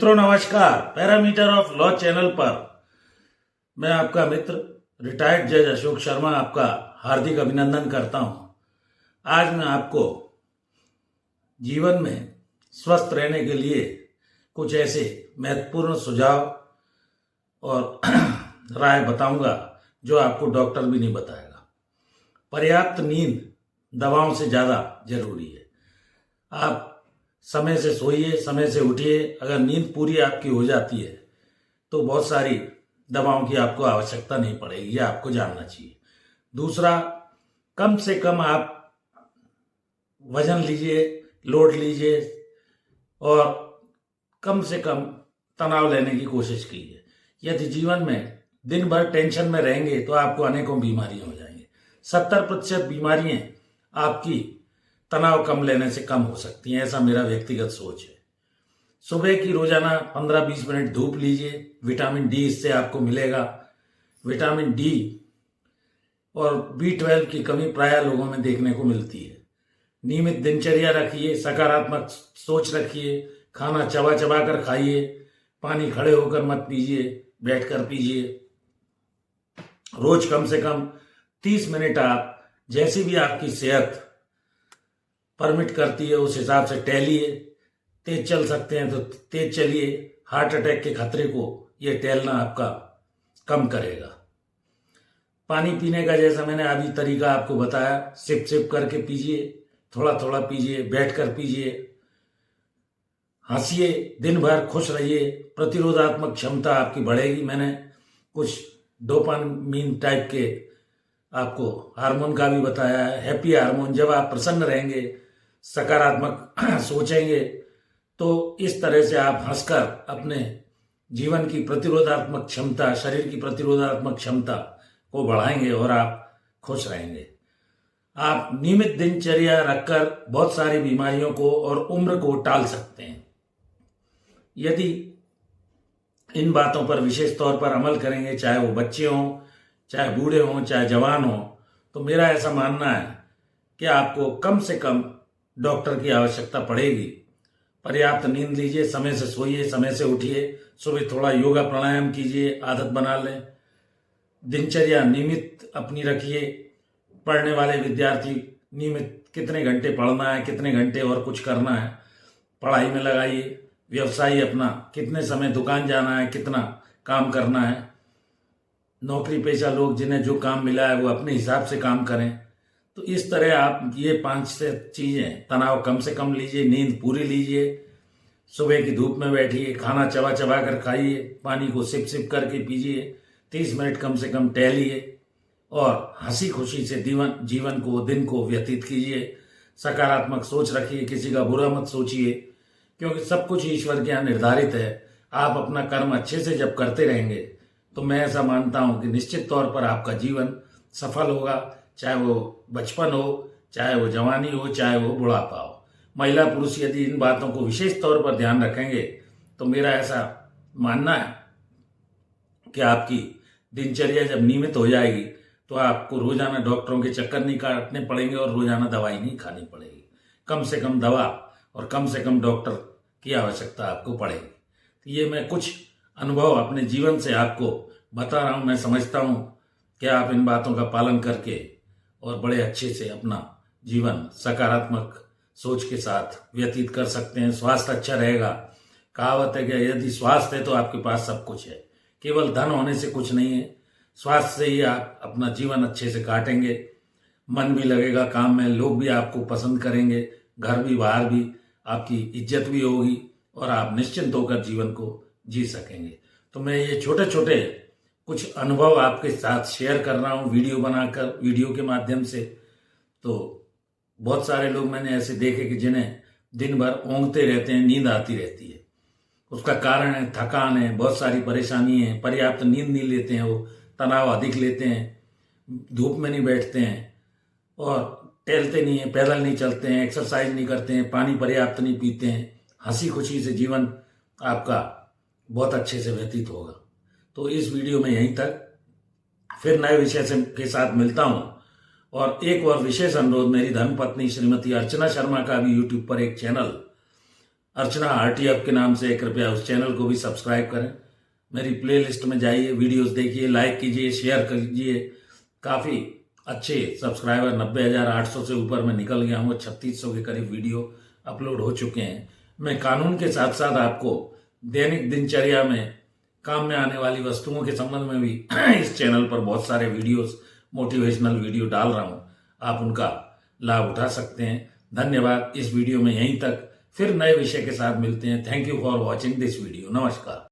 मित्रों नमस्कार। Parameter of law channel पर मैं आपका मित्र रिटायर्ड जज अशोक शर्मा आपका हार्दिक अभिनंदन करता हूं। आज मैं आपको जीवन में स्वस्थ रहने के लिए कुछ ऐसे महत्वपूर्ण सुझाव और राय बताऊंगा जो आपको डॉक्टर भी नहीं बताएगा। पर्याप्त नींद दवाओं से ज़्यादा जरूरी है। आप समय से सोइए, समय से उठिए। अगर नींद पूरी आपकी हो जाती है तो बहुत सारी दवाओं की आपको आवश्यकता नहीं पड़ेगी, ये आपको जानना चाहिए। दूसरा, कम से कम आप वजन लीजिए, लोड लीजिए और कम से कम तनाव लेने की कोशिश कीजिए। यदि जीवन में दिन भर टेंशन में रहेंगे तो आपको अनेकों बीमारियां हो जाएंगी। 70% बीमारियां आपकी तनाव कम लेने से कम हो सकती हैं, ऐसा मेरा व्यक्तिगत सोच है। सुबह की रोजाना 15-20 मिनट धूप लीजिए, विटामिन डी इससे आपको मिलेगा। विटामिन डी और B12 की कमी प्राय लोगों में देखने को मिलती है। नियमित दिनचर्या रखिए, सकारात्मक सोच रखिए, खाना चबा चबा कर खाइए, पानी खड़े होकर मत पीजिए, बैठकर पीजिए। रोज कम से कम 30 मिनट आप जैसी भी आपकी सेहत परमिट करती है उस हिसाब से टहलिए। तेज चल सकते हैं तो तेज चलिए। हार्ट अटैक के खतरे को ये टहलना आपका कम करेगा। पानी पीने का जैसा मैंने अभी तरीका आपको बताया, सिप सिप करके पीजिए, थोड़ा थोड़ा पीजिए, बैठकर पीजिए। हंसिए, दिन भर खुश रहिए, प्रतिरोधात्मक क्षमता आपकी बढ़ेगी। मैंने कुछ डोपामीन टाइप के आपको हार्मोन का भी बताया है, हैप्पी हार्मोन। जब आप प्रसन्न रहेंगे, सकारात्मक सोचेंगे तो इस तरह से आप हंसकर अपने जीवन की प्रतिरोधात्मक क्षमता, शरीर की प्रतिरोधात्मक क्षमता को बढ़ाएंगे और आप खुश रहेंगे। आप नियमित दिनचर्या रखकर बहुत सारी बीमारियों को और उम्र को टाल सकते हैं। यदि इन बातों पर विशेष तौर पर अमल करेंगे, चाहे वो बच्चे हों, चाहे बूढ़े हों, चाहे जवान हों, तो मेरा ऐसा मानना है कि आपको कम से कम डॉक्टर की आवश्यकता पड़ेगी। पर्याप्त नींद लीजिए, समय से सोइए, समय से उठिए, सुबह थोड़ा योगा प्राणायाम कीजिए, आदत बना लें। दिनचर्या नियमित अपनी रखिए। पढ़ने वाले विद्यार्थी नियमित कितने घंटे पढ़ना है, कितने घंटे और कुछ करना है, पढ़ाई में लगाइए। व्यवसायी अपना कितने समय दुकान जाना है, कितना काम करना है। नौकरी पेशा लोग जिन्हें जो काम मिला है वो अपने हिसाब से काम करें। तो इस तरह आप ये 5 चीजें, तनाव कम से कम लीजिए, नींद पूरी लीजिए, सुबह की धूप में बैठिए, खाना चबा चबा कर खाइए, पानी को सिप सिप करके पीजिए, 30 मिनट कम से कम टहलिए और हंसी खुशी से जीवन को, दिन को व्यतीत कीजिए। सकारात्मक सोच रखिए, किसी का बुरा मत सोचिए, क्योंकि सब कुछ ईश्वर के यहाँ निर्धारित है। आप अपना कर्म अच्छे से जब करते रहेंगे तो मैं ऐसा मानता हूं कि निश्चित तौर पर आपका जीवन सफल होगा। चाहे वो बचपन हो, चाहे वो जवानी हो, चाहे वो बुढ़ापा हो। महिला पुरुष यदि इन बातों को विशेष तौर पर ध्यान रखेंगे तो मेरा ऐसा मानना है कि आपकी दिनचर्या जब नियमित हो जाएगी तो आपको रोजाना डॉक्टरों के चक्कर नहीं काटने पड़ेंगे और रोजाना दवाई नहीं खानी पड़ेगी। कम से कम दवा और कम से कम डॉक्टर की आवश्यकता आपको पड़ेगी। तो ये मैं कुछ अनुभव अपने जीवन से आपको बता रहा हूं। मैं समझता हूं कि आप इन बातों का पालन करके और बड़े अच्छे से अपना जीवन सकारात्मक सोच के साथ व्यतीत कर सकते हैं। स्वास्थ्य अच्छा रहेगा। कहावत है कि यदि स्वास्थ्य है तो आपके पास सब कुछ है। केवल धन होने से कुछ नहीं है, स्वास्थ्य से ही आप अपना जीवन अच्छे से काटेंगे। मन भी लगेगा काम में, लोग भी आपको पसंद करेंगे, घर भी बाहर भी आपकी इज्जत भी होगी और आप निश्चिंत होकर जीवन को जी सकेंगे। तो मैं ये छोटे छोटे कुछ अनुभव आपके साथ शेयर कर रहा हूँ वीडियो बनाकर, वीडियो के माध्यम से। तो बहुत सारे लोग मैंने ऐसे देखे कि जिन्हें दिन भर ऊँघते रहते हैं, नींद आती रहती है। उसका कारण है थकान है, बहुत सारी परेशानी है, पर्याप्त नींद नहीं लेते हैं, वो तनाव अधिक लेते हैं, धूप में नहीं बैठते हैं और टहलते नहीं हैं, पैदल नहीं चलते हैं, एक्सरसाइज नहीं करते हैं, पानी पर्याप्त नहीं पीते हैं। हंसी खुशी से जीवन आपका बहुत अच्छे से व्यतीत होगा। तो इस वीडियो में यहीं तक, फिर नए विषय के साथ मिलता हूं। और एक और विशेष अनुरोध, मेरी धर्मपत्नी श्रीमती अर्चना शर्मा का भी यूट्यूब पर एक चैनल अर्चना RTF के नाम से, कृपया उस चैनल को भी सब्सक्राइब करें। मेरी प्लेलिस्ट में जाइए, वीडियोस देखिए, लाइक कीजिए, शेयर कीजिए। काफ़ी अच्छे सब्सक्राइबर 90,800 से ऊपर मैं निकल गया हूँ। 3600 के करीब वीडियो अपलोड हो चुके हैं। मैं कानून के साथ साथ आपको दैनिक दिनचर्या में काम में आने वाली वस्तुओं के संबंध में भी इस चैनल पर बहुत सारे वीडियोस, मोटिवेशनल वीडियो डाल रहा हूँ। आप उनका लाभ उठा सकते हैं। धन्यवाद। इस वीडियो में यहीं तक, फिर नए विषय के साथ मिलते हैं। Thank you for watching this video. नमस्कार।